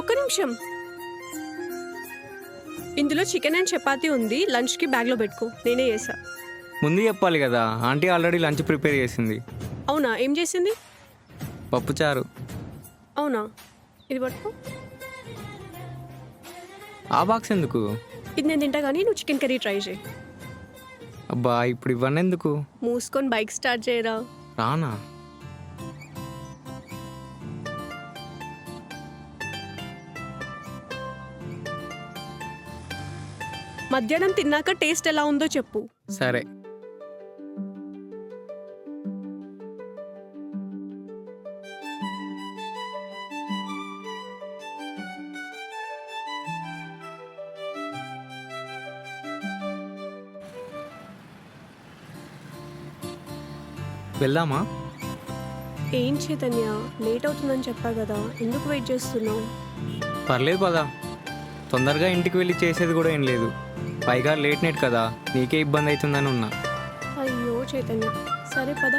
ఒక్క నిమిషం. ఇందులో చికెన్ అండ్ చపాతీ ఉంది. లంచ్కి బ్యాగ్లో పెట్టుకో, నేనే చేసా. ముందు చెప్పాలి కదా, ఆంటీ ఆల్రెడీ లంచ్ ప్రిపేర్ చేసింది. అవునా, ఏం చేసింది? పప్పుచారు. అవునా, ఇది పట్టుకో. ఆ బాక్స్ ఎందుకు? ఇది నేను తింటా కానీ నువ్వు చికెన్ కర్రీ ట్రై చేయి. అబ్బా ఇప్పుడు ఇవన్నీ ఎందుకు? మూసుకొని బైక్ స్టార్ట్ చేయరా. రానా? మధ్యాహ్నం తిన్నాక టేస్ట్ ఎలా ఉందో చెప్పు. సరే. వెళ్దామా? ఏం చైతన్య, లేట్ అవుతుందని చెప్పా కదా, ఎందుకు వెయిట్ చేస్తున్నావు? పర్లేదు పదా, తొందరగా ఇంటికి వెళ్ళి చేసేది కూడా ఏం లేదు. పైగా లేట్ నైట్ కదా, నీకే ఇబ్బంది అవుతుందని ఉన్నా. అయ్యో చైతన్య, సరే పద.